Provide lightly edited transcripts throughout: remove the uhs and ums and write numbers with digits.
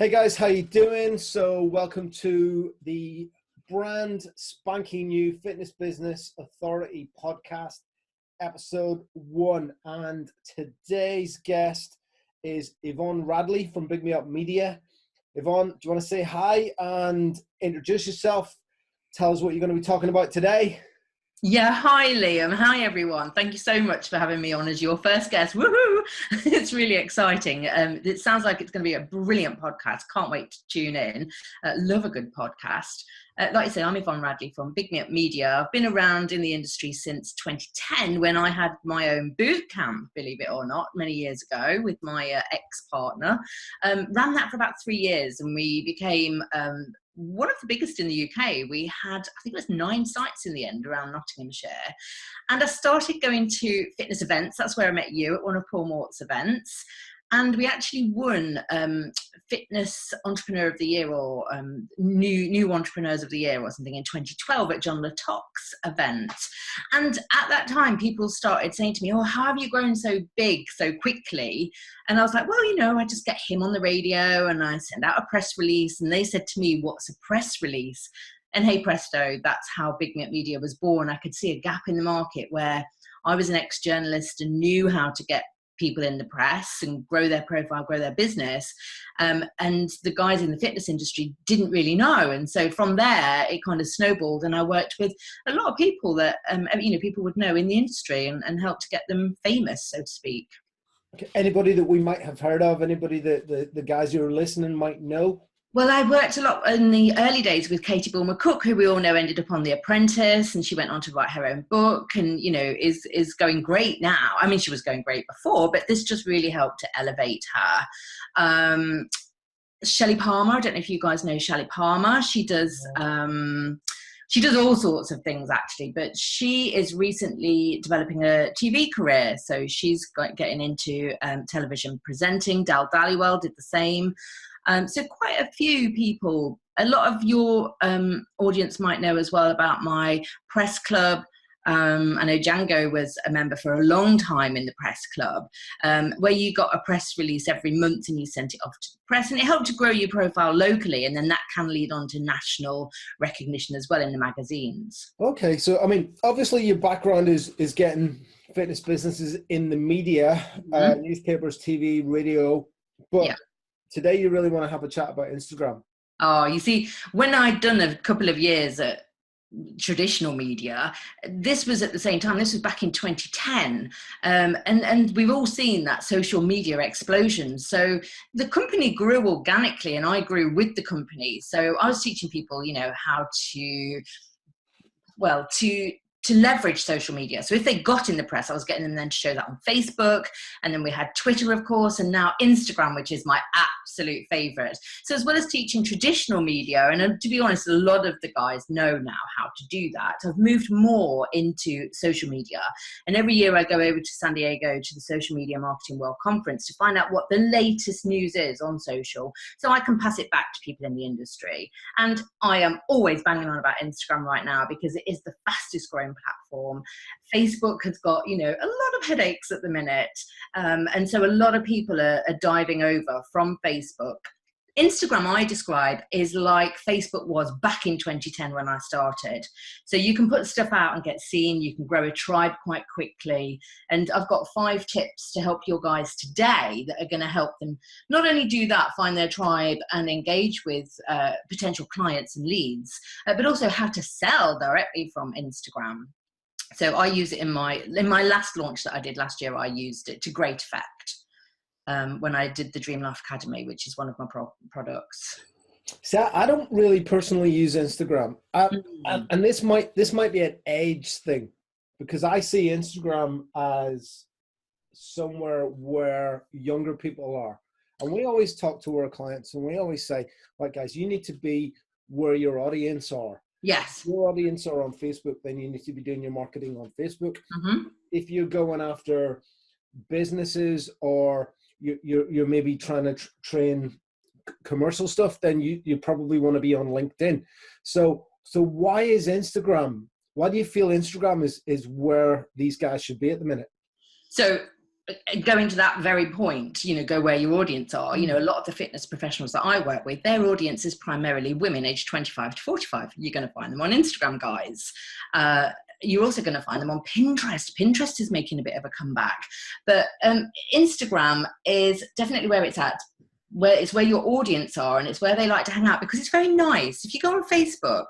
Hey guys, how you doing? So welcome to the brand spanking new Fitness Business Authority podcast, episode 1. And today's guest is Yvonne Radley from Big Me Up Media. Yvonne, do you want to say hi and introduce yourself? Tell us what you're going to be talking about today. Yeah, hi Liam. Hi everyone. Thank you so much for having me on as your first guest. Woohoo! It's really exciting. It sounds like it's going to be a brilliant podcast. Can't wait to tune in. Love a good podcast. Like I say, I'm Yvonne Radley from Big Me Up Media. I've been around in the industry since 2010 when I had my own boot camp, believe it or not, many years ago with my ex-partner. Ran that for about 3 years and we became one of the biggest in the UK. We had, I think it was 9 sites in the end around Nottinghamshire. And I started going to fitness events. That's where I met you at one of Paul Mort's events. And we actually won Fitness Entrepreneur of the Year or New Entrepreneurs of the Year or something in 2012 at John Latoc's event. And at that time, people started saying to me, oh, how have you grown so big so quickly? And I was like, well, you know, I just get him on the radio and I send out a press release. And they said to me, what's a press release? And hey, presto, that's how Big Me Up Media was born. I could see a gap in the market where I was an ex-journalist and knew how to get people in the press and grow their profile, grow their business. And the guys in the fitness industry didn't really know. And so from there, it kind of snowballed. And I worked with a lot of people that, people would know in the industry and helped to get them famous, so to speak. Okay. Anybody that we might have heard of, anybody that the guys who are listening might know? Well, I worked a lot in the early days with Katie Bulmer-Cook, who we all know ended up on The Apprentice, and she went on to write her own book and, you know, is going great now. I mean, she was going great before, but this just really helped to elevate her. Shelley Palmer, I don't know if you guys know Shelley Palmer. She does all sorts of things, actually, but she is recently developing a TV career. So she's getting into television presenting. Dal Dallywell did the same. So quite a few people, a lot of your audience might know as well about my press club. I know Django was a member for a long time in the press club, where you got a press release every month and you sent it off to the press, and it helped to grow your profile locally, and then that can lead on to national recognition as well in the magazines. Okay, so I mean, obviously your background is getting fitness businesses in the media, newspapers, TV, radio, but yeah. Today you really want to have a chat about Instagram. Oh, you see, when I'd done a couple of years at traditional media, this was at the same time, this was back in 2010, and we've all seen that social media explosion. So the company grew organically and I grew with the company. So I was teaching people, you know, how to leverage social media. So if they got in the press, I was getting them then to show that on Facebook. And then we had Twitter, of course, and now Instagram, which is my absolute favorite. So as well as teaching traditional media, and to be honest, a lot of the guys know now how to do that. I've moved more into social media. And every year I go over to San Diego to the Social Media Marketing World Conference to find out what the latest news is on social, so I can pass it back to people in the industry. And I am always banging on about Instagram right now because it is the fastest growing platform. Facebook has got, you know, a lot of headaches at the minute. And so a lot of people are diving over from Facebook. Instagram, I describe, is like Facebook was back in 2010 when I started. So you can put stuff out and get seen. You can grow a tribe quite quickly. And I've got 5 tips to help your guys today that are going to help them not only do that, find their tribe and engage with potential clients and leads, but also how to sell directly from Instagram. So I use it in my last launch that I did last year. I used it to great effect. When I did the Dream Life Academy, which is one of my products. See, I don't really personally use Instagram, and this might be an age thing, because I see Instagram as somewhere where younger people are, and we always talk to our clients, and we always say, right, guys, you need to be where your audience are. Yes. If your audience are on Facebook, then you need to be doing your marketing on Facebook. Mm-hmm. If you're going after businesses or you're maybe trying to train commercial stuff, then you probably want to be on LinkedIn. So why is Instagram? Why do you feel Instagram is where these guys should be at the minute? So going to that very point, go where your audience are. A lot of the fitness professionals that I work with, their audience is primarily women aged 25 to 45. You're going to find them on Instagram, guys. You're also going to find them on Pinterest. Pinterest is making a bit of a comeback, but Instagram is definitely where it's at. Where it's where your audience are, and it's where they like to hang out, because it's very nice. If you go on Facebook,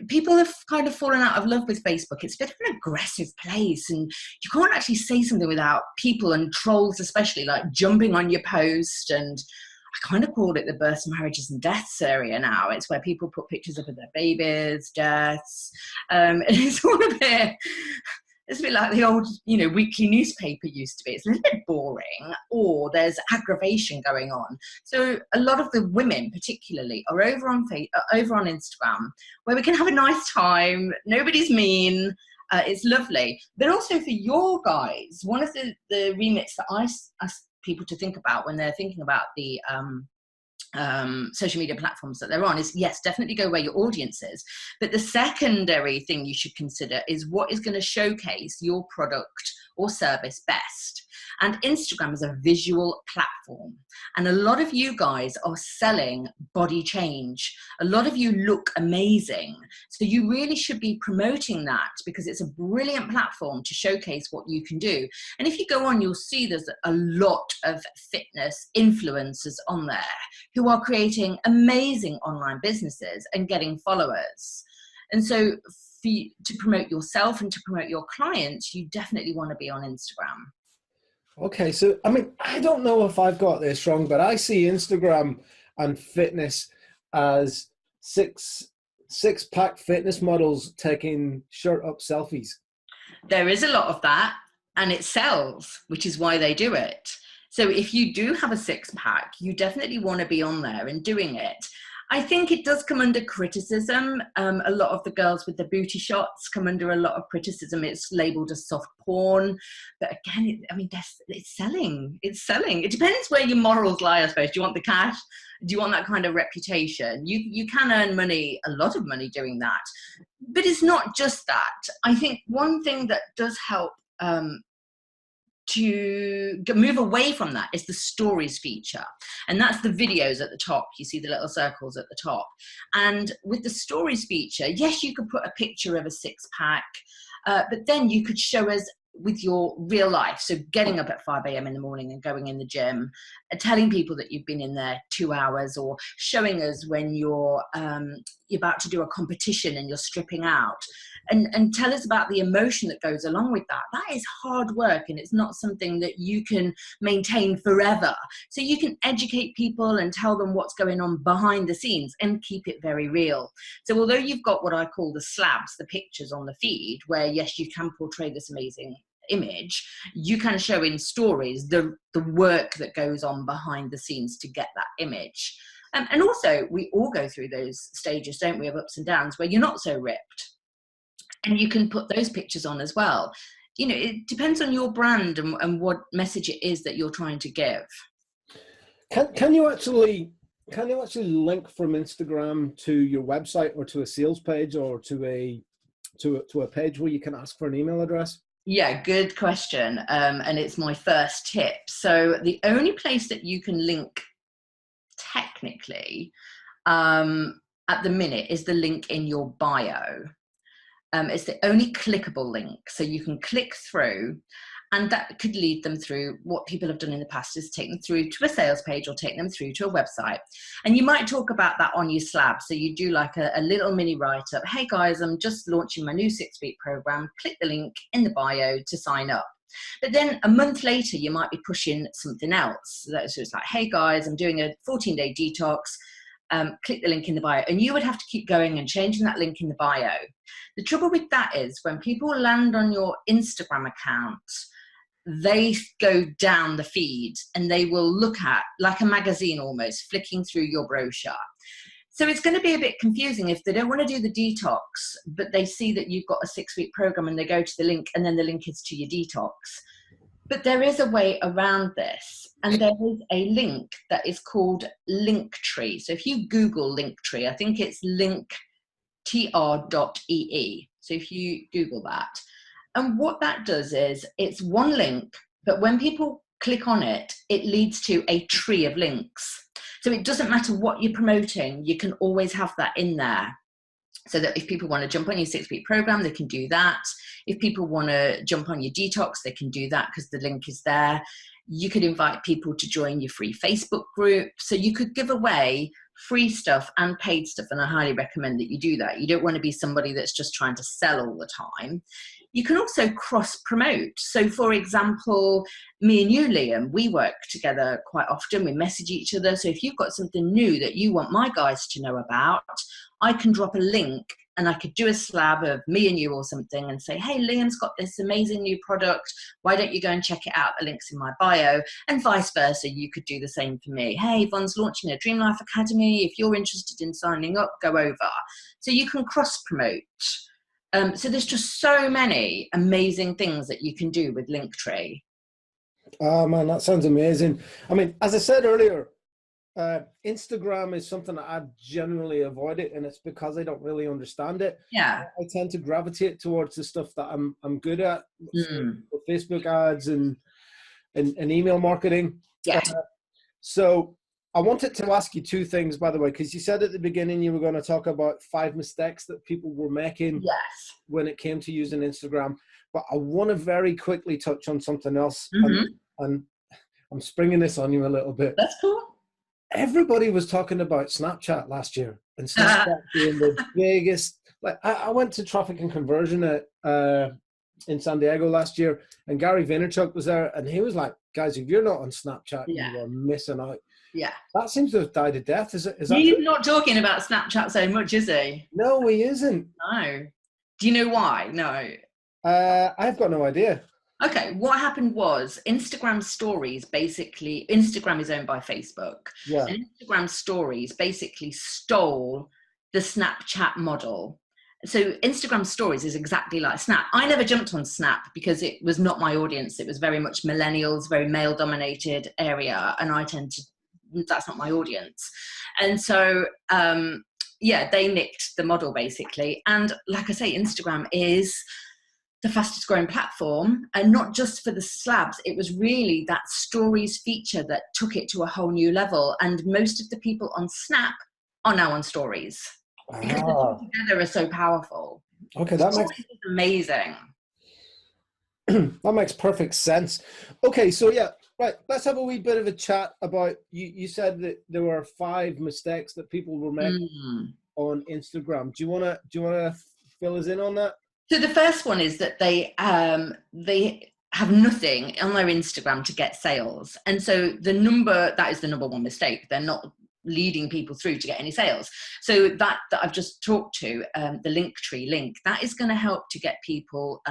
people have kind of fallen out of love with Facebook. It's a bit of an aggressive place, and you can't actually say something without people and trolls especially like jumping on your post. And I kind of called it the births, marriages and deaths area now. It's where people put pictures up of their babies, deaths, and it's all a bit... It's a bit like the old, weekly newspaper used to be. It's a little bit boring, or there's aggravation going on. So a lot of the women, particularly, are over on Instagram, where we can have a nice time. Nobody's mean. It's lovely. But also for your guys, one of the remits that I ask people to think about when they're thinking about the social media platforms that they're on is, yes, definitely go where your audience is. But the secondary thing you should consider is what is going to showcase your product or service best. And Instagram is a visual platform. And a lot of you guys are selling body change. A lot of you look amazing. So you really should be promoting that, because it's a brilliant platform to showcase what you can do. And if you go on, you'll see there's a lot of fitness influencers on there who are creating amazing online businesses and getting followers. And so to promote yourself and to promote your clients, you definitely want to be on Instagram. Okay, so I don't know if I've got this wrong, but I see Instagram and fitness as six-pack fitness models taking shirt-up selfies. There is a lot of that, and it sells, which is why they do it. So if you do have a six-pack, you definitely want to be on there and doing it. I think it does come under criticism. A lot of the girls with the booty shots come under a lot of criticism. It's labeled as soft porn. But again, it's selling. It's selling. It depends where your morals lie, I suppose. Do you want the cash? Do you want that kind of reputation? You can earn money, a lot of money doing that. But it's not just that. I think one thing that does help to move away from that is the stories feature, and that's the videos at the top. You see the little circles at the top, and with the stories feature, yes, you could put a picture of a six-pack, but then you could show us with your real life. So getting up at 5 a.m. in the morning and going in the gym, telling people that you've been in there 2 hours, or showing us when you're about to do a competition and you're stripping out, and tell us about the emotion that goes along with that. That is hard work, and it's not something that you can maintain forever. So you can educate people and tell them what's going on behind the scenes and keep it very real. So although you've got what I call the slabs, the pictures on the feed, where yes, you can portray this amazing image, you can show in stories the work that goes on behind the scenes to get that image. And also, we all go through those stages, don't we, of ups and downs where you're not so ripped. And you can put those pictures on as well. It depends on your brand and what message it is that you're trying to give. Can you actually link from Instagram to your website, or to a sales page, or to a page where you can ask for an email address? Yeah, good question. And it's my first tip. So the only place that you can link technically at the minute is the link in your bio. It's the only clickable link. So you can click through, and that could lead them through. What people have done in the past is take them through to a sales page, or take them through to a website. And you might talk about that on your slab. So you do like a little mini write-up. Hey guys, I'm just launching my new 6-week program. Click the link in the bio to sign up. But then a month later, you might be pushing something else. So it's like, hey guys, I'm doing a 14-day detox. Click the link in the bio. And you would have to keep going and changing that link in the bio. The trouble with that is when people land on your Instagram account, they go down the feed and they will look at, like a magazine almost, flicking through your brochure. So it's going to be a bit confusing if they don't want to do the detox, but they see that you've got a 6-week program and they go to the link, and then the link is to your detox. But there is a way around this, and there is a link that is called Linktree. So if you Google Linktree, I think it's linktr.ee. So if you Google that, And what that does is it's one link, but when people click on it, it leads to a tree of links. So it doesn't matter what you're promoting, you can always have that in there. So that if people want to jump on your 6-week program, they can do that. If people want to jump on your detox, they can do that because the link is there. You could invite people to join your free Facebook group. So you could give away free stuff and paid stuff, and I highly recommend that you do that. You don't want to be somebody that's just trying to sell all the time. You can also cross promote. So for example, me and you, Liam, we work together quite often. We message each other. So if you've got something new that you want my guys to know about, I can drop a link and I could do a slab of me and you or something and say, hey, Liam's got this amazing new product. Why don't you go and check it out? The link's in my bio, and vice versa. You could do the same for me. Hey, Yvonne's launching a Dream Life Academy. If you're interested in signing up, go over. So you can cross promote. So there's just so many amazing things that you can do with Linktree. Oh man, that sounds amazing. I mean, as I said earlier, Instagram is something that I generally avoid it, and it's because I don't really understand it. Yeah, I tend to gravitate towards the stuff that I'm good at, Facebook ads and email marketing. Yeah. So I wanted to ask you two things, by the way, because you said at the beginning you were going to talk about 5 mistakes that people were making when it came to using Instagram. But I want to very quickly touch on something else, and I'm springing this on you a little bit. That's cool. Everybody was talking about Snapchat last year, and Snapchat being the biggest. Like I went to Traffic and Conversion in San Diego last year, and Gary Vaynerchuk was there, and he was like, "Guys, if you're not on Snapchat, you are missing out." Yeah, that seems to have died a death. Is that? He's not talking about Snapchat so much, is he? No, he isn't. No. Do you know why? No. I've got no idea. Okay, what happened was Instagram stories basically, Instagram is owned by Facebook. Yeah. And Instagram stories basically stole the Snapchat model. So Instagram stories is exactly like Snap. I never jumped on Snap because it was not my audience. It was very much millennials, very male dominated area. And that's not my audience. And so, they nicked the model basically. And like I say, Instagram is the fastest growing platform, and not just for the slabs. It was really that stories feature that took it to a whole new level. And most of the people on Snap are now on stories because the two together are so powerful. Okay, that makes amazing. That makes perfect sense. Okay, so right. Let's have a wee bit of a chat about you said that there were 5 mistakes that people were making on Instagram. Do you wanna fill us in on that? So the first one is that they have nothing on their Instagram to get sales. And so that is the number one mistake. They're not leading people through to get any sales. So that I've just talked to, the Linktree link, that is going to help to get people,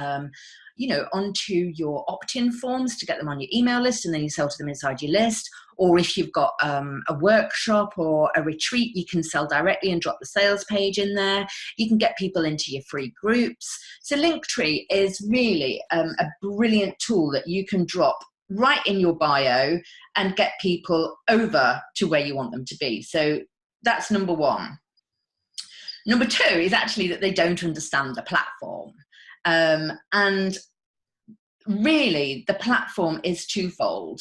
onto your opt-in forms to get them on your email list, and then you sell to them inside your list. Or if you've got a workshop or a retreat, you can sell directly and drop the sales page in there. You can get people into your free groups. So Linktree is really a brilliant tool that you can drop right in your bio and get people over to where you want them to be. So that's number one. Number two is actually that they don't understand the platform. And really the platform is twofold.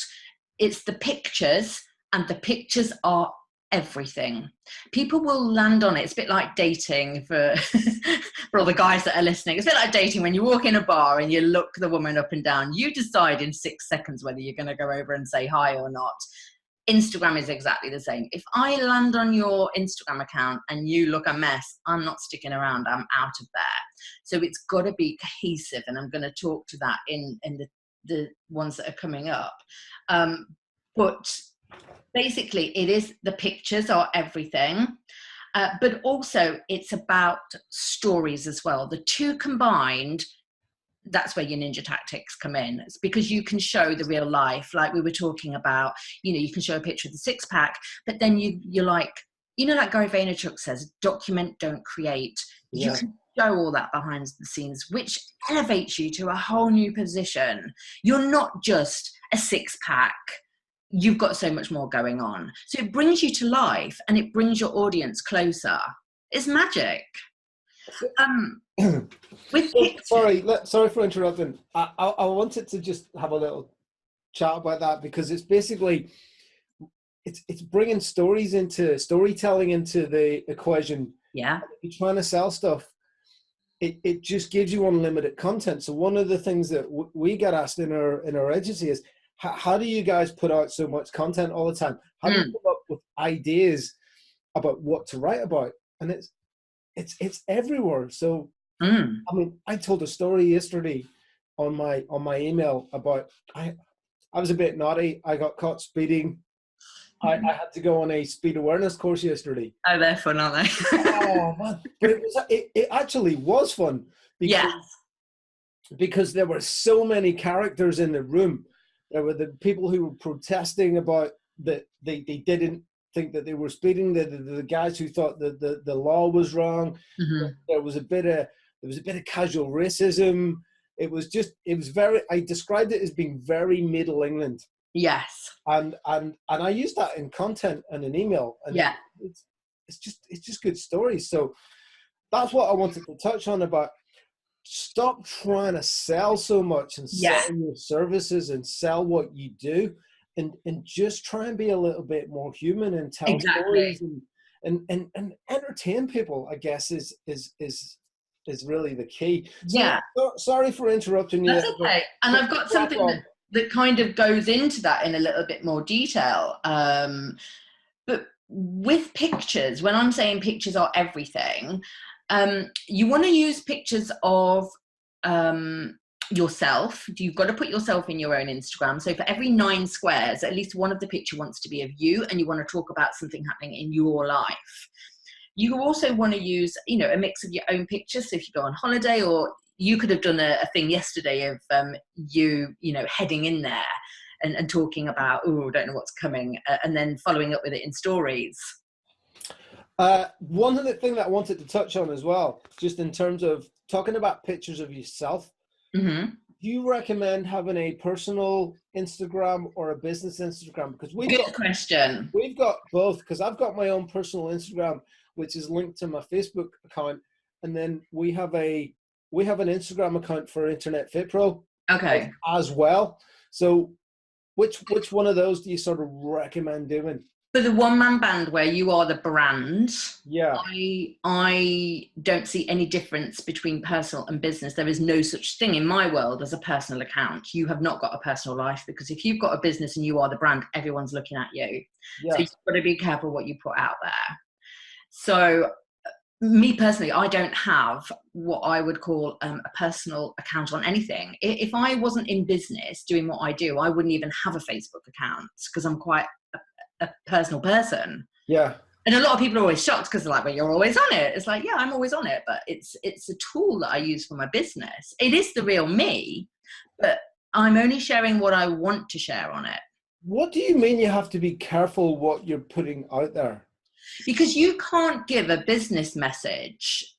It's the pictures, and the pictures are everything. People will land on it. It's a bit like dating for all the guys that are listening. It's a bit like dating when you walk in a bar and you look the woman up and down. You decide in 6 seconds whether you're going to go over and say hi or not. Instagram is exactly the same. If I land on your Instagram account and you look a mess, I'm not sticking around. I'm out of there. So it's got to be cohesive, and I'm going to talk to that in the ones that are coming up. But basically, it is the pictures are everything, but also it's about stories as well. The two combined, that's where your ninja tactics come in. It's because you can show the real life, like we were talking about. You can show a picture of the 6-pack, but then you're like, like Gary Vaynerchuk says, document, don't create. You can show all that behind the scenes, which elevates you to a whole new position. You're not just a 6-pack. You've got so much more going on. So it brings you to life, and it brings your audience closer. It's magic. Um, with So, pictures, sorry for interrupting. I wanted to just have a little chat about that because it's basically it's bringing storytelling into the equation. yeah. If you're trying to sell stuff, it just gives you unlimited content. So one of the things that we get asked in our agency is, how do you guys put out so much content all the time? How do you come up with ideas about what to write about? And it's everywhere. So I mean, I told a story yesterday on my email about I was a bit naughty. I got caught speeding. I had to go on a speed awareness course yesterday. Oh, they're fun, aren't they? Oh man! But it actually was fun because there were so many characters in the room. There were the people who were protesting about that they didn't think that they were speeding. The guys who thought that the law was wrong. There was a bit of casual racism. It was very. I described it as being very Middle England. Yes. And I use that in content and in email. And yeah. It's just good stories. So that's what I wanted to touch on about. Stop trying to sell so much and sell your services and sell what you do, and just try and be a little bit more human and tell stories and entertain people, I guess is really the key. So, sorry for interrupting you. That's okay. And I've got something that kind of goes into that in a little bit more detail. But with pictures, when I'm saying pictures are everything, you want to use pictures of yourself. You've got to put yourself in your own Instagram. So for every 9 squares, at least one of the picture wants to be of you, and you want to talk about something happening in your life. You also want to use, a mix of your own pictures. So if you go on holiday, or you could have done a thing yesterday of you heading in there and talking about, don't know what's coming, and then following up with it in stories. One other thing that I wanted to touch on as well, just in terms of talking about pictures of yourself, do you recommend having a personal Instagram or a business Instagram? Because we've got both, because I've got my own personal Instagram, which is linked to my Facebook account, and then we have an Instagram account for Internet Fit Pro as well. So which one of those do you sort of recommend doing? For the one-man band where you are the brand, I don't see any difference between personal and business. There is no such thing in my world as a personal account. You have not got a personal life, because if you've got a business and you are the brand, everyone's looking at you. So you've got to be careful what you put out there. So me personally, I don't have what I would call a personal account on anything. If I wasn't in business doing what I do, I wouldn't even have a Facebook account, because I'm quite a personal person. Yeah. And a lot of people are always shocked, because they're like, well, you're always on it. It's like, yeah, I'm always on it, but it's a tool that I use for my business. It is the real me, but I'm only sharing what I want to share on it. What do you mean you have to be careful what you're putting out there? Because you can't give a business message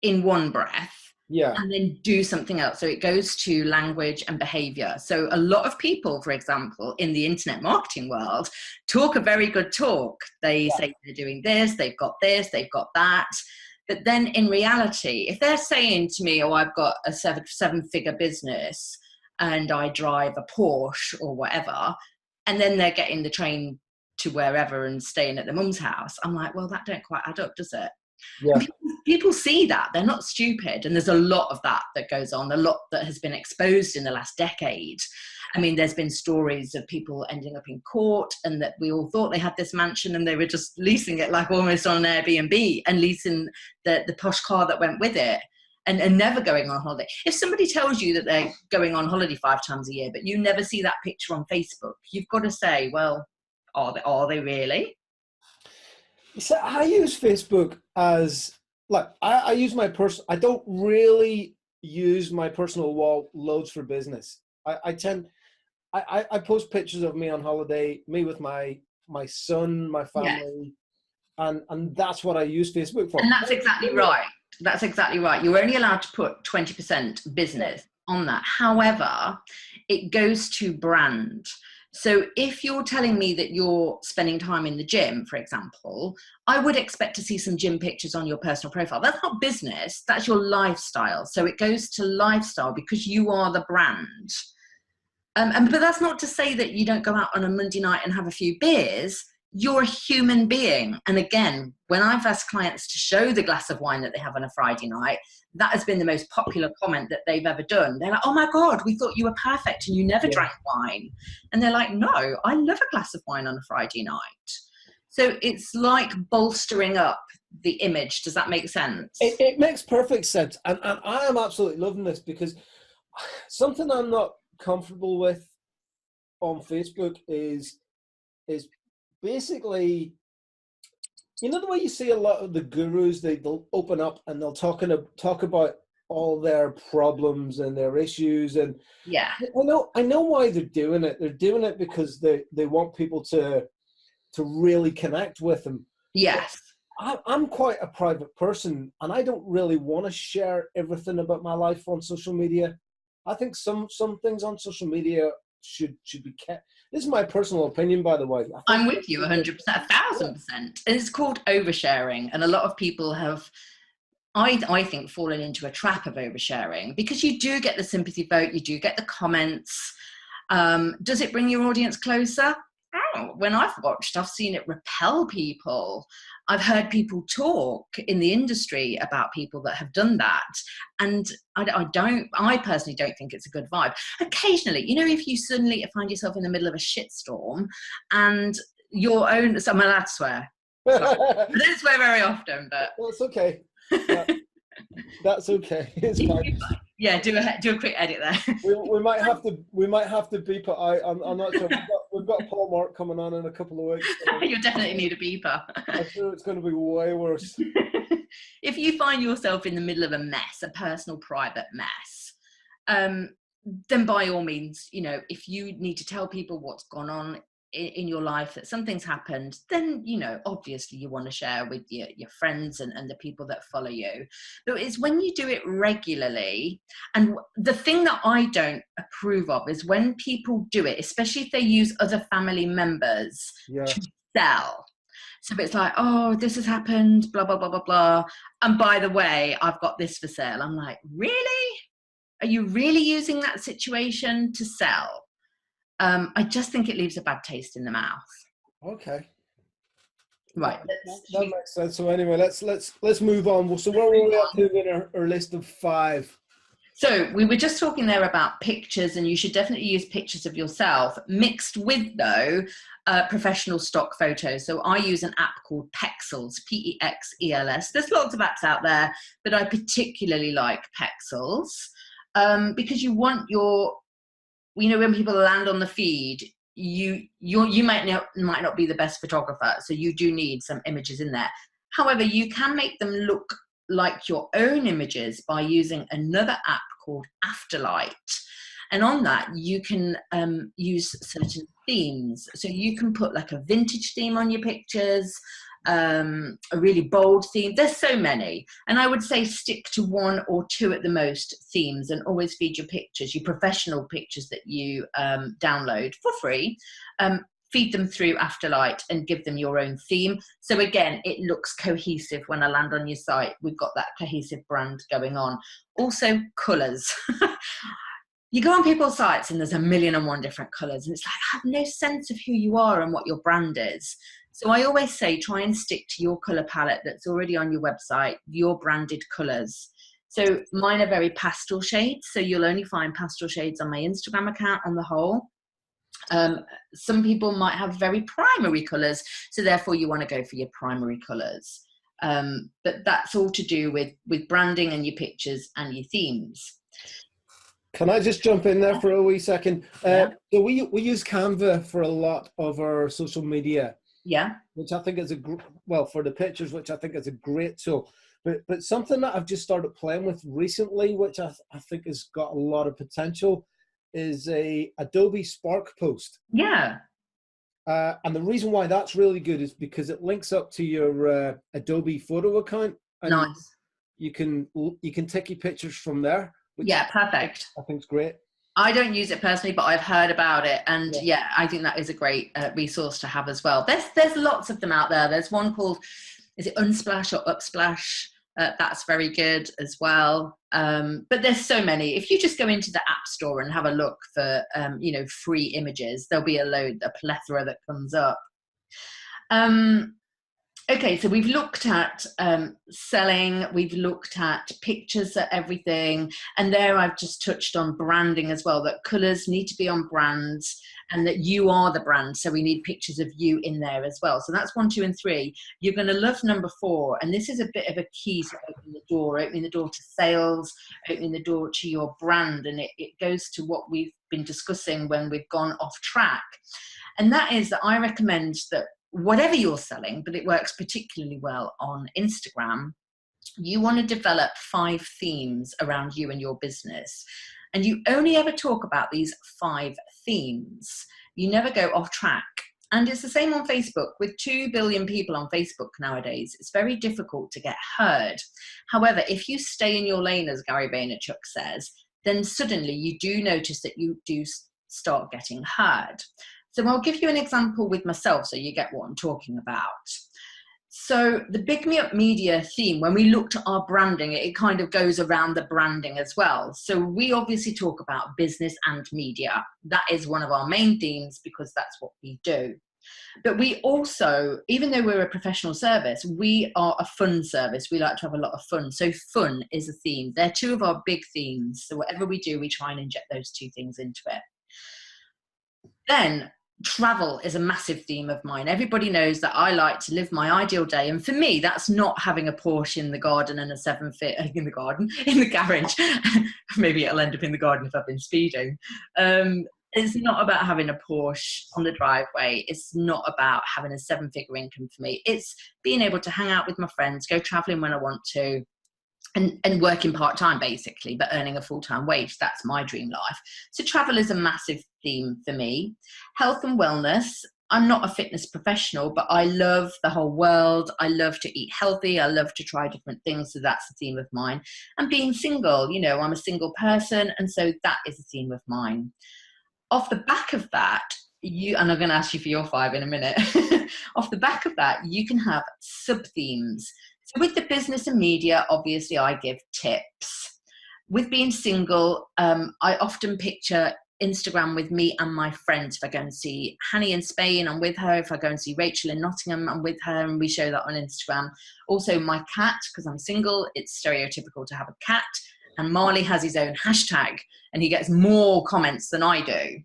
in one breath and then do something else. So it goes to language and behavior. So a lot of people, for example, in the internet marketing world, talk a very good talk. They say they're doing this, they've got that. But then in reality, if they're saying to me, I've got a seven-figure business and I drive a Porsche or whatever, and then they're getting the train to wherever and staying at the mum's house, I'm like, well, that don't quite add up, does it? Yeah. People see that. They're not stupid. And there's a lot of that goes on, a lot that has been exposed in the last decade. I mean, there's been stories of people ending up in court, and that we all thought they had this mansion and they were just leasing it like almost on an Airbnb, and leasing the posh car that went with it, and never going on holiday. If somebody tells you that they're going on holiday 5 times a year, but you never see that picture on Facebook, you've got to say, well, are they really? So I use Facebook as, like, I use my I don't really use my personal wall loads for business. I post pictures of me on holiday, me with my son, my family, and that's what I use Facebook for. And that's exactly right. That's exactly right. You're only allowed to put 20% business on that. However, it goes to brand. So if you're telling me that you're spending time in the gym, for example, I would expect to see some gym pictures on your personal profile. That's not business, that's your lifestyle. So it goes to lifestyle because you are the brand. But that's not to say that you don't go out on a Monday night and have a few beers. You're a human being. And again, when I've asked clients to show the glass of wine that they have on a Friday night, that has been the most popular comment that they've ever done. They're like, oh my God, we thought you were perfect and you never drank wine. And they're like, no, I love a glass of wine on a Friday night. So it's like bolstering up the image. Does that make sense? It makes perfect sense. And I am absolutely loving this, because something I'm not comfortable with on Facebook is basically, you know, the way you see a lot of the gurus, they'll open up and they'll talk about all their problems and their issues. And yeah, I know why they're doing it. They're doing it because they want people to really connect with them. Yes. I'm quite a private person, and I don't really want to share everything about my life on social media. I think some things on social media should be kept. This is my personal opinion, by the way. I'm with you 100%, 1,000%. It's called oversharing, and a lot of people have, I think, fallen into a trap of oversharing, because you do get the sympathy vote, you do get the comments. Does it bring your audience closer? Oh, when I've watched, I've seen it repel people. I've heard people talk in the industry about people that have done that. And I personally don't think it's a good vibe. Occasionally, you know, if you suddenly find yourself in the middle of a shitstorm and your own, so I'm allowed to swear. I don't swear very often, but. Well, it's okay. That's okay. It's fine. Yeah, do a quick edit there. We might have to beep it out. I'm not sure. We've got Paul Mark coming on in a couple of weeks. So you'll definitely need a beeper. I'm sure it's going to be way worse. If you find yourself in the middle of a mess, a personal, private mess, then by all means, you know, if you need to tell people what's gone on in your life, that something's happened, then, you know, obviously you want to share with your friends and the people that follow you. But it's when you do it regularly, and the thing that I don't approve of is when people do it, especially if they use other family members to sell. So it's like, oh, this has happened, blah, blah, blah, blah, blah. And by the way, I've got this for sale. I'm like, really? Are you really using that situation to sell? I just think it leaves a bad taste in the mouth. Okay. Right. That makes sense. So anyway, let's move on. So where were we up to in our list of 5? So we were just talking there about pictures, and you should definitely use pictures of yourself mixed with, though, professional stock photos. So I use an app called Pexels, Pexels. There's lots of apps out there, but I particularly like Pexels because you want your, you know, when people land on the feed, you might not be the best photographer, so you do need some images in there. However, you can make them look like your own images by using another app called Afterlight. And on that, you can use certain themes. So you can put like a vintage theme on your pictures, a really bold theme. There's so many. And I would say stick to 1 or 2 at the most themes, and always feed your pictures, your professional pictures that you download for free. Feed them through Afterlight and give them your own theme. So again, it looks cohesive when I land on your site. We've got that cohesive brand going on. Also, colours. You go on people's sites and there's 1,000,001 different colours, and it's like, I have no sense of who you are and what your brand is. So I always say, try and stick to your colour palette that's already on your website, your branded colours. So mine are very pastel shades, so you'll only find pastel shades on my Instagram account on the whole. Some people might have very primary colours, so therefore you want to go for your primary colours. But that's all to do with branding and your pictures and your themes. Can I just jump in there for a wee second? So we use Canva for a lot of our social media. Yeah. Which I think is for the pictures, which I think is a great tool. But something that I've just started playing with recently, which I think has got a lot of potential, is a Adobe Spark post. Yeah. And the reason why that's really good is because it links up to your Adobe photo account. And nice. You can take your pictures from there. Yeah, perfect. I think it's great. I don't use it personally, but I've heard about it, and Yeah. yeah, I think that is a great resource to have as well. There's lots of them out there. There's one called, is it Unsplash or Upsplash? That's very good as well. But there's so many. If you just go into the App Store and have a look for free images, there'll be a plethora that comes up. Okay, so we've looked at selling, we've looked at pictures of everything, and there I've just touched on branding as well, that colours need to be on brands and that you are the brand, so we need pictures of you in there as well. So that's 1, 2, and 3. You're going to love number 4, and this is a bit of a key to opening the door to sales, opening the door to your brand, and it goes to what we've been discussing when we've gone off track. And that is that I recommend that whatever you're selling, but it works particularly well on Instagram, you want to develop 5 themes around you and your business. And you only ever talk about these 5 themes. You never go off track. And it's the same on Facebook. With 2 billion people on Facebook nowadays, it's very difficult to get heard. However, if you stay in your lane, as Gary Vaynerchuk says, then suddenly you do notice that you do start getting heard. So I'll give you an example with myself so you get what I'm talking about. So the Big Me Up Media theme, when we looked at our branding, it kind of goes around the branding as well. So we obviously talk about business and media. That is one of our main themes because that's what we do. But we also, even though we're a professional service, we are a fun service. We like to have a lot of fun. So fun is a theme. They're 2 of our big themes. So whatever we do, we try and inject those 2 things into it. Then travel is a massive theme of mine. Everybody knows that I like to live my ideal day. And for me, that's not having a Porsche in the garden and a 7-fit in the garage. Maybe it'll end up in the garden if I've been speeding. It's not about having a Porsche on the driveway. It's not about having a 7-figure income for me. It's being able to hang out with my friends, go traveling when I want to, and working part-time basically, but earning a full-time wage. That's my dream life. So travel is a massive theme for me. Health and wellness. I'm not a fitness professional, but I love the whole world. I love to eat healthy. I love to try different things. So that's a theme of mine. And being single, I'm a single person. And so that is a theme of mine. Off the back of that, and I'm going to ask you for your 5 in a minute. Off the back of that, you can have sub-themes. So with the business and media, obviously I give tips. With being single, I often picture Instagram with me and my friends. If I go and see Hanny in Spain, I'm with her. If I go and see Rachel in Nottingham, I'm with her, and we show that on Instagram. Also my cat, because I'm single, it's stereotypical to have a cat. And Marley has his own hashtag, and he gets more comments than I do.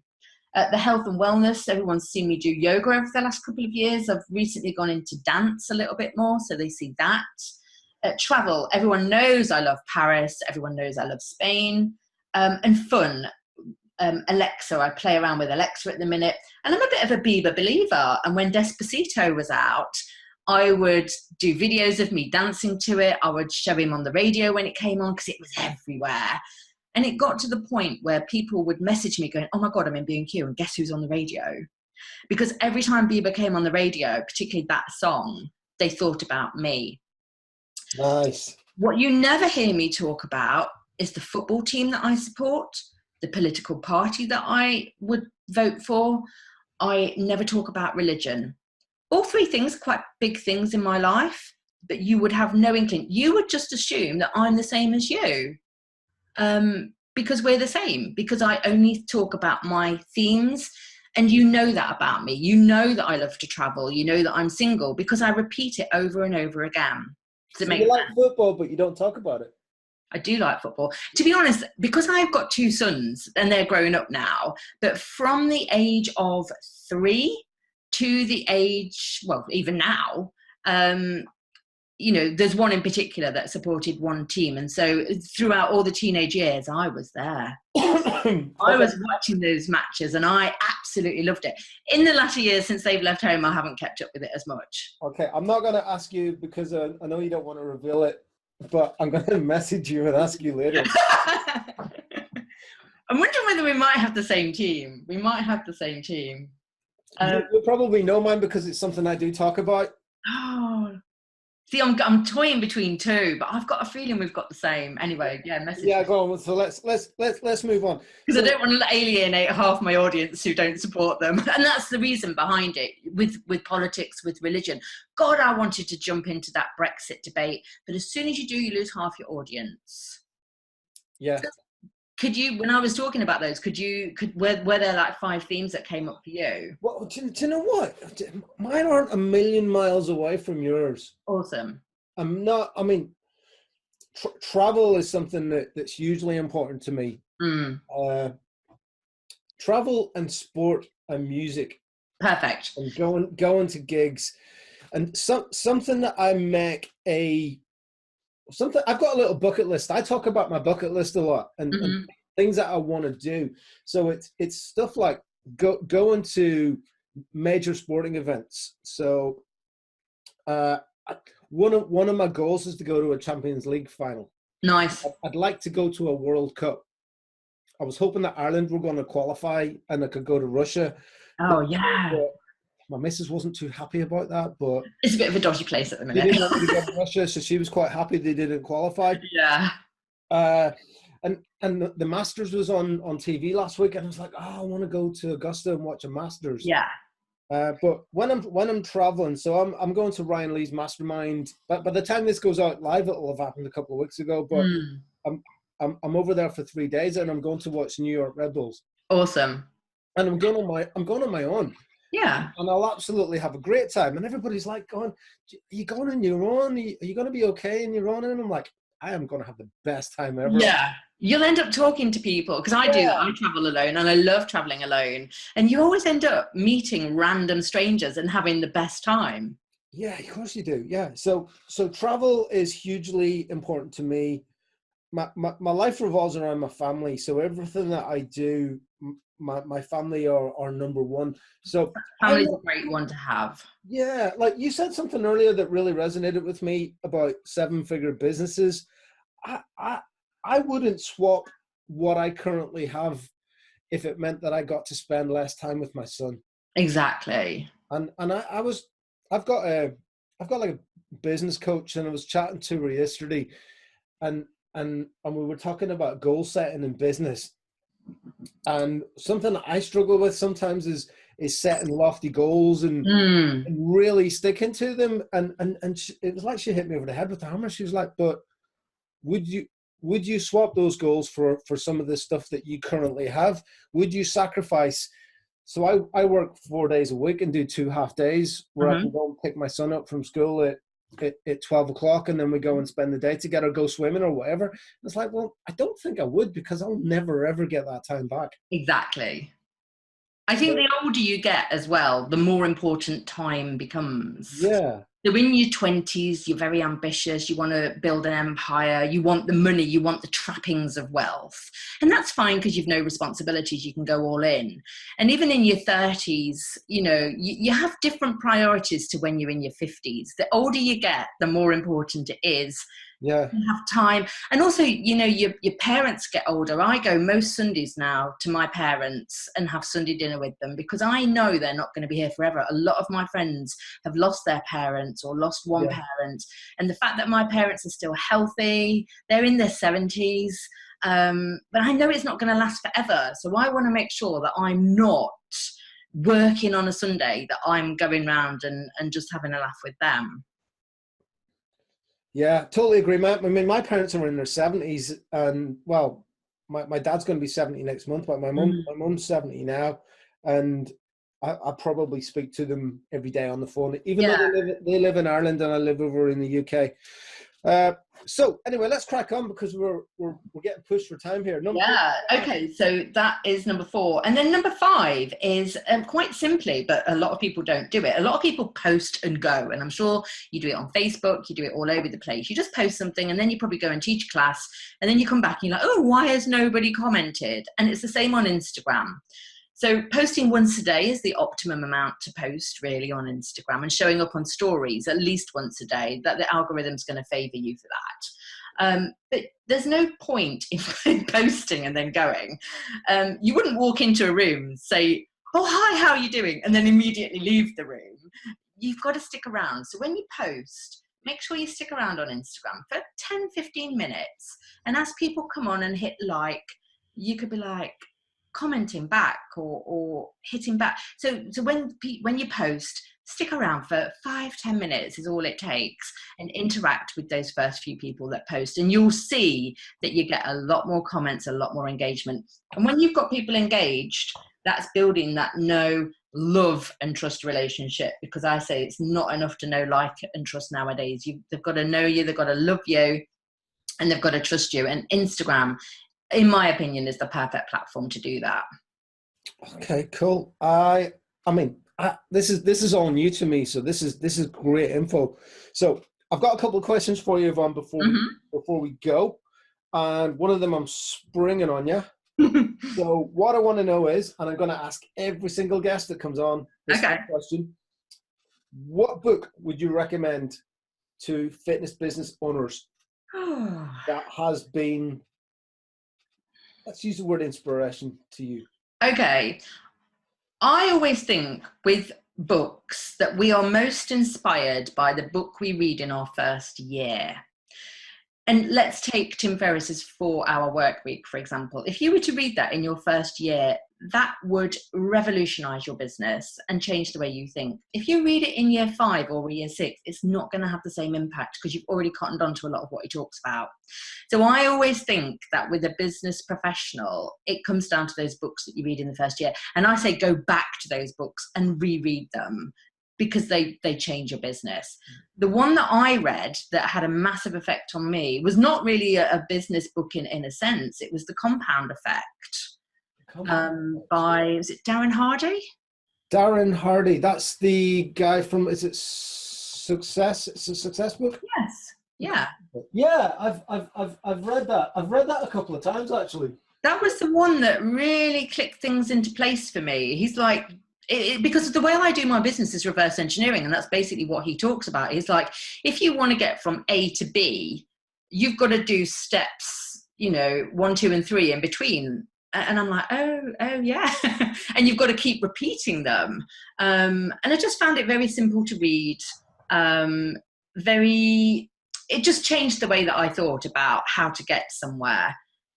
The health and wellness, everyone's seen me do yoga over the last couple of years. I've recently gone into dance a little bit more, so they see that. Travel, everyone knows I love Paris. Everyone knows I love Spain. And fun, Alexa, I play around with Alexa at the minute. And I'm a bit of a Bieber believer. And when Despacito was out, I would do videos of me dancing to it. I would show him on the radio when it came on because it was everywhere. And it got to the point where people would message me going, oh my God, I'm in B&Q and guess who's on the radio? Because every time Bieber came on the radio, particularly that song, they thought about me. Nice. What you never hear me talk about is the football team that I support, the political party that I would vote for. I never talk about religion. All 3 things are quite big things in my life, but you would have no inkling. You would just assume that I'm the same as you. Because we're the same, because I only talk about my themes, and you know that about me. You know that I love to travel. You know that I'm single because I repeat it over and over again. So you like football, but you don't talk about it. I do like football. To be honest, because I've got 2 sons and they're grown up now, but from the age of 3 to the age, well, even now, there's one in particular that supported one team. And so throughout all the teenage years, I was there. I was watching those matches and I absolutely loved it. In the latter years, since they've left home, I haven't kept up with it as much. Okay, I'm not going to ask you because I know you don't want to reveal it, but I'm going to message you and ask you later. I'm wondering whether we might have the same team. We might have the same team. You'll probably know mine because it's something I do talk about. Oh, See, I'm toying between two, but I've got a feeling we've got the same. Anyway, yeah, message. Yeah, go on. So let's move on. Because I don't want to alienate half my audience who don't support them. And that's the reason behind it with politics, with religion. God, I wanted to jump into that Brexit debate, but as soon as you do, you lose half your audience. Yeah. So could you, when I was talking about those, were there like 5 themes that came up for you? Well, do you know what? Mine aren't a million miles away from yours. Awesome. Travel is something that's hugely important to me. Travel and sport and music. Perfect. And going to gigs, and something that I've got a little bucket list. I talk about my bucket list a lot and things that I want to do. So it's stuff like going to major sporting events. So one of my goals is to go to a Champions League final. Nice. I'd like to go to a World Cup. I was hoping that Ireland were going to qualify and I could go to Russia. Oh, yeah. But my missus wasn't too happy about that, but it's a bit of a dodgy place at the minute. They didn't want me to go to Russia, so she was quite happy they didn't qualify. Yeah. And the Masters was on TV last week, and I was like, oh, I want to go to Augusta and watch a Masters. Yeah. But when I'm traveling, so I'm going to Ryan Lee's mastermind. But by the time this goes out live, it'll have happened a couple of weeks ago. But I'm over there for 3 days, and I'm going to watch New York Red Bulls. Awesome. And I'm going on my own. Yeah. And I'll absolutely have a great time. And everybody's like, are you going on your own? Are you going to be okay on your own? And I'm like, I am going to have the best time ever. Yeah. You'll end up talking to people, because I do. I travel alone, and I love traveling alone. And you always end up meeting random strangers and having the best time. Yeah, of course you do. Yeah. So travel is hugely important to me. My life revolves around my family. So everything that I do, my family are number one. So family's a great one to have. Yeah, like you said something earlier that really resonated with me about 7-figure businesses. I wouldn't swap what I currently have if it meant that I got to spend less time with my son. Exactly. And I've got like a business coach, and I was chatting to her yesterday, and we were talking about goal setting in business. And something that I struggle with sometimes is setting lofty goals and really sticking to them. And it was like she hit me over the head with the hammer. She was like, but would you swap those goals for some of the stuff that you currently have? Would you sacrifice? So I work 4 days a week and do 2 half days where I can go and pick my son up from school at 12 o'clock, and then we go and spend the day together, go swimming or whatever. It's like, well, I don't think I would, because I'll never ever get that time back. Exactly. I think the older you get as well, the more important time becomes. Yeah. So in your 20s, you're very ambitious. You want to build an empire. You want the money. You want the trappings of wealth. And that's fine, because you've no responsibilities. You can go all in. And even in your 30s, you have different priorities to when you're in your 50s. The older you get, the more important it is. Yeah. You have time. And also, your parents get older. I go most Sundays now to my parents and have Sunday dinner with them, because I know they're not going to be here forever. A lot of my friends have lost their parents or lost one parent. And the fact that my parents are still healthy, they're in their 70s, but I know it's not going to last forever. So I want to make sure that I'm not working on a Sunday, that I'm going round and just having a laugh with them. Yeah, totally agree, Matt. I mean, my parents are in their 70s, and well, my dad's going to be 70 next month, but my mum's 70 now, and I probably speak to them every day on the phone, even though they live in Ireland and I live over in the UK. So anyway, let's crack on, because we're getting pushed for time here. Okay, so that is number 4. And then number 5 is quite simply, but a lot of people don't do it. A lot of people post and go, and I'm sure you do it on Facebook, you do it all over the place. You just post something, and then you probably go and teach a class, and then you come back and you're like, oh, why has nobody commented? And it's the same on Instagram. So posting once a day is the optimum amount to post, really, on Instagram, and showing up on stories at least once a day, that the algorithm's going to favor you for that. But there's no point in posting and then going. You wouldn't walk into a room, say, oh, hi, how are you doing? And then immediately leave the room. You've got to stick around. So when you post, make sure you stick around on Instagram for 10, 15 minutes. And as people come on and hit like, you could be like commenting back or hitting back. So when you post, stick around for 5-10 minutes is all it takes, and interact with those first few people that post, and you'll see that you get a lot more comments, a lot more engagement. And when you've got people engaged, that's building that know, love and trust relationship, because I say it's not enough to know, like and trust nowadays. They've got to know you, they've got to love you, and they've got to trust you. And Instagram, in my opinion, is the perfect platform to do that. Okay, cool. I mean, this is all new to me, so this is great info. So I've got a couple of questions for you, Yvonne, before we go, and one of them I'm springing on you. So what I want to know is, and I'm going to ask every single guest that comes on this question, what book would you recommend to fitness business owners that has been, let's use the word inspiration to you? Okay. I always think with books that we are most inspired by the book we read in our first year. And let's take Tim Ferriss's 4-Hour Work Week, for example. If you were to read that in your first year, that would revolutionize your business and change the way you think. If you read it in year 5 or year 6, it's not going to have the same impact, because you've already cottoned on to a lot of what he talks about. So I always think that with a business professional, it comes down to those books that you read in the first year. And I say go back to those books and reread them, because they change your business. The one that I read that had a massive effect on me was not really a business book in a sense. It was The Compound Effect by, was it Darren Hardy? Darren Hardy. That's the guy from, is it Success? It's a Success book? Yes. Yeah. Yeah, I've read that. I've read that a couple of times, actually. That was the one that really clicked things into place for me. He's like, because the way I do my business is reverse engineering, and that's basically what he talks about. He's like, if you want to get from A to B, you've got to do steps, 1, 2, and 3 in between. And I'm like, oh yeah. And you've got to keep repeating them. And I just found it very simple to read. It just changed the way that I thought about how to get somewhere.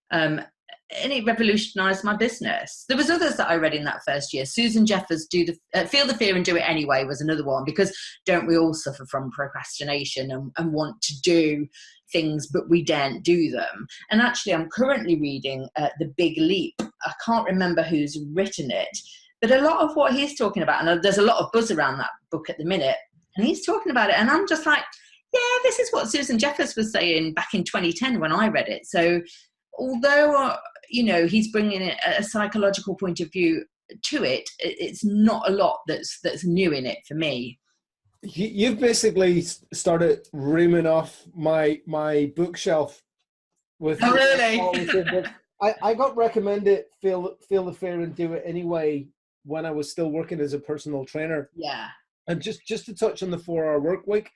And it revolutionized my business. There was others that I read in that first year. Susan Jeffers' Feel the Fear and Do It Anyway was another one, because don't we all suffer from procrastination and want to do things, but we daren't do them. And actually, I'm currently reading The Big Leap. I can't remember who's written it, but a lot of what he's talking about, and there's a lot of buzz around that book at the minute, and he's talking about it, and I'm just like, yeah, this is what Susan Jeffers was saying back in 2010 when I read it. So although he's bringing a psychological point of view to it, it's not a lot that's new in it for me. You've basically started reaming off my bookshelf with. Oh, really? I got recommended Feel the Fear and Do It Anyway when I was still working as a personal trainer. Yeah. And just to touch on the 4-Hour Work Week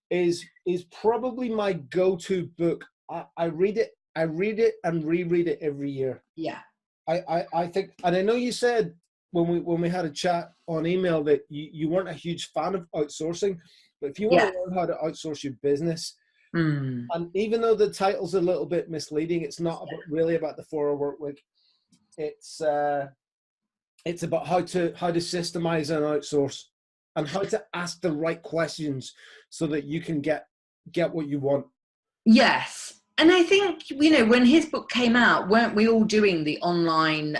is probably my go-to book. I read it and reread it every year. Yeah. I think, and I know you said when we had a chat on email that you weren't a huge fan of outsourcing, but if you want to learn how to outsource your business, and even though the title's a little bit misleading, it's not really about the 4-Hour Work Week. It's about how to systemize and outsource, and how to ask the right questions so that you can get what you want. Yes. And I think, when his book came out, weren't we all doing the online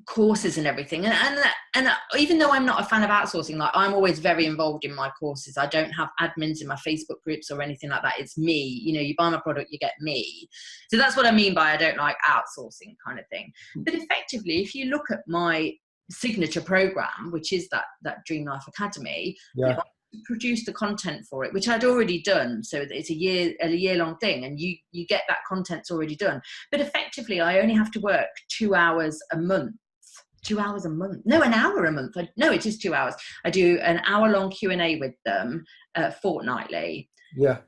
courses and everything? And even though I'm not a fan of outsourcing, like, I'm always very involved in my courses. I don't have admins in my Facebook groups or anything like that. It's me. You buy my product, you get me. So that's what I mean by I don't like outsourcing kind of thing. But effectively, if you look at my signature program, which is that Dream Life Academy, produce the content for it, which I'd already done, so it's a year-long thing, and you get that content's already done. But effectively, I only have to work 2 hours a month. 2 hours a month? No, an hour a month. No, it is 2 hours. I do an hour-long Q&A with them fortnightly. Yeah.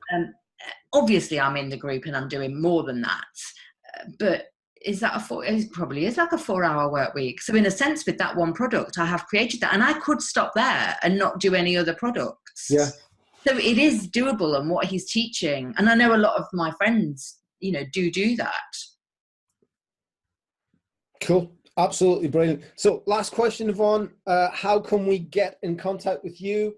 Obviously, I'm in the group and I'm doing more than that, but it probably is like a 4-hour work week. So in a sense, with that one product, I have created that, and I could stop there and not do any other products. Yeah. So it is doable, and what he's teaching. And I know a lot of my friends, do that. Cool. Absolutely brilliant. So last question, Yvonne, how can we get in contact with you?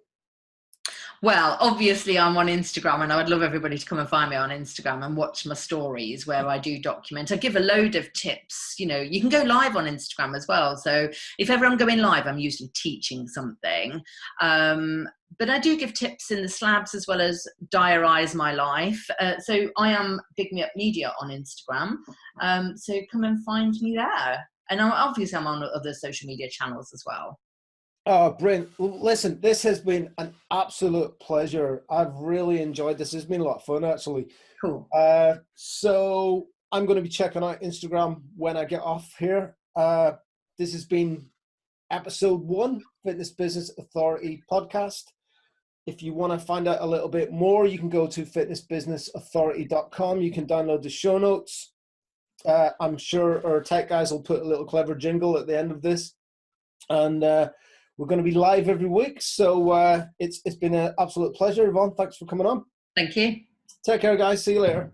Well, obviously I'm on Instagram, and I would love everybody to come and find me on Instagram and watch my stories where I do document. I give a load of tips. You can go live on Instagram as well. So if ever I'm going live, I'm usually teaching something. But I do give tips in the slabs as well as diarise my life. So I am Big Me Up Media on Instagram. So come and find me there. And obviously I'm on other social media channels as well. Oh, Brent, listen, this has been an absolute pleasure. I've really enjoyed this. It's been a lot of fun, actually. Cool. So I'm going to be checking out Instagram when I get off here. This has been episode 1, Fitness Business Authority podcast. If you want to find out a little bit more, you can go to fitnessbusinessauthority.com. You can download the show notes. I'm sure our tech guys will put a little clever jingle at the end of this. And we're going to be live every week. So it's been an absolute pleasure. Yvonne, thanks for coming on. Thank you. Take care, guys. See you later.